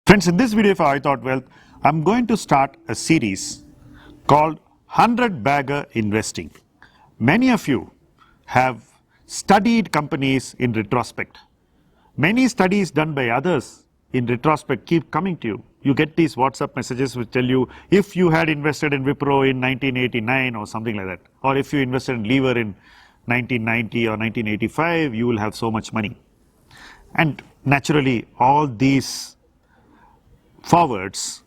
Friends, in this video for I Thought Wealth, I'm going to start a series called 100 Bagger Investing. Many of you have studied companies in retrospect. Many studies done by others in retrospect keep coming to you. You get these WhatsApp messages which tell you if you had invested in Wipro in 1989 or something like that, or if you invested in Lever in 1990 or 1985, you will have so much money. And naturally, all these forwards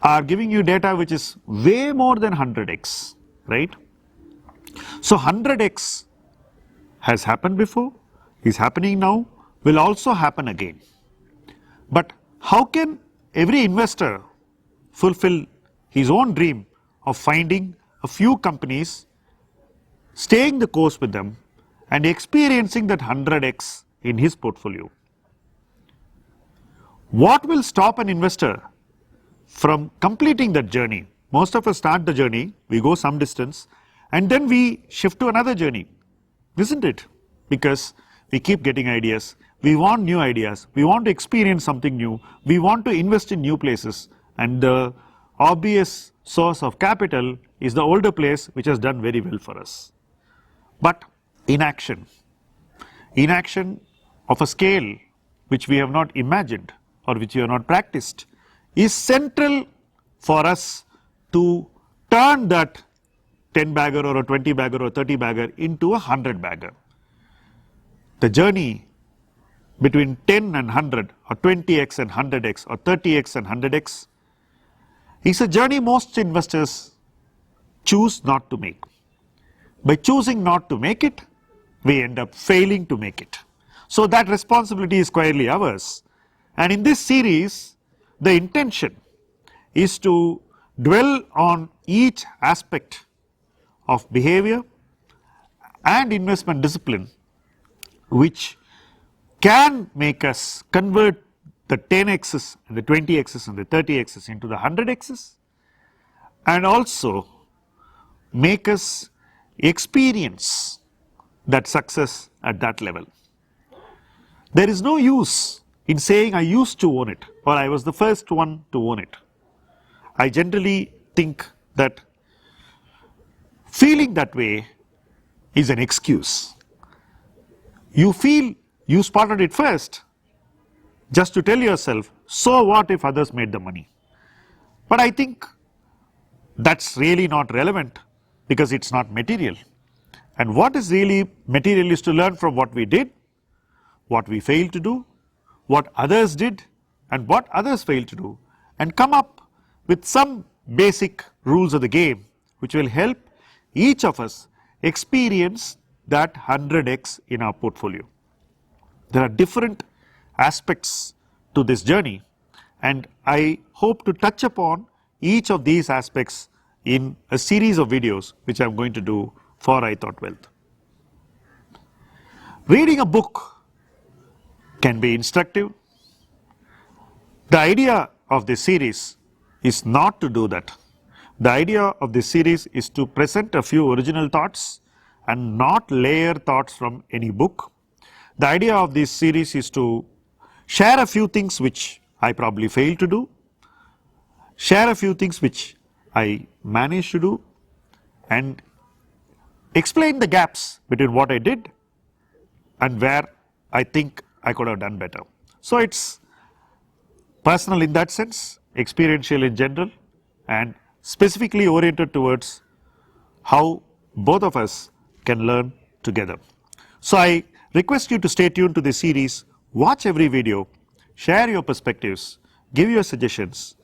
are giving you data which is way more than 100x, right? So 100x has happened before, is happening now, will also happen again. But how can every investor fulfill his own dream of finding a few companies, staying the course with them and experiencing that 100x in his portfolio? What will stop an investor from completing that journey? Most of us start the journey, we go some distance, and then we shift to another journey, isn't it? Because we keep getting ideas, we want new ideas, we want to experience something new, we want to invest in new places, and the obvious source of capital is the older place which has done very well for us. But inaction of a scale which we have not imagined or which we have not practiced is central for us to turn that 10 bagger or a 20 bagger or 30 bagger into a 100 bagger. The journey between 10 and 100 or 20x and 100x or 30x and 100x is a journey most investors choose not to make. By choosing not to make it, we end up failing to make it. So that responsibility is squarely ours. And in this series, the intention is to dwell on each aspect of behavior and investment discipline which can make us convert the 10x's and the 20x's and the 30x's into the 100x's, and also make us experience that success at that level. There is no use in saying I used to own it or I was the first one to own it. I generally think that feeling that way is an excuse. You feel you spotted it first just to tell yourself, so what if others made the money? But I think that's really not relevant because it's not material. And what is really material is to learn from what we did, what we failed to do, what others did and what others failed to do, and come up with some basic rules of the game which will help each of us experience that 100x in our portfolio. There are different aspects to this journey, and I hope to touch upon each of these aspects in a series of videos which I am going to do for I Thought Wealth. Reading a book can be instructive. The idea of this series is not to do that. The idea of this series is to present a few original thoughts and not layer thoughts from any book. The idea of this series is to share a few things which I probably failed to do, share a few things which I managed to do, and explain the gaps between what I did and where I think I could have done better. So it's personal in that sense, experiential in general, and specifically oriented towards how both of us can learn together. So I request you to stay tuned to this series, watch every video, share your perspectives, give your suggestions,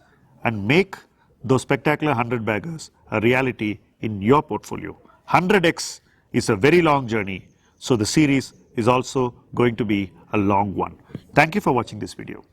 and make those spectacular 100 baggers a reality in your portfolio. 100x is a very long journey, so the series is also going to be a long one. Thank you for watching this video.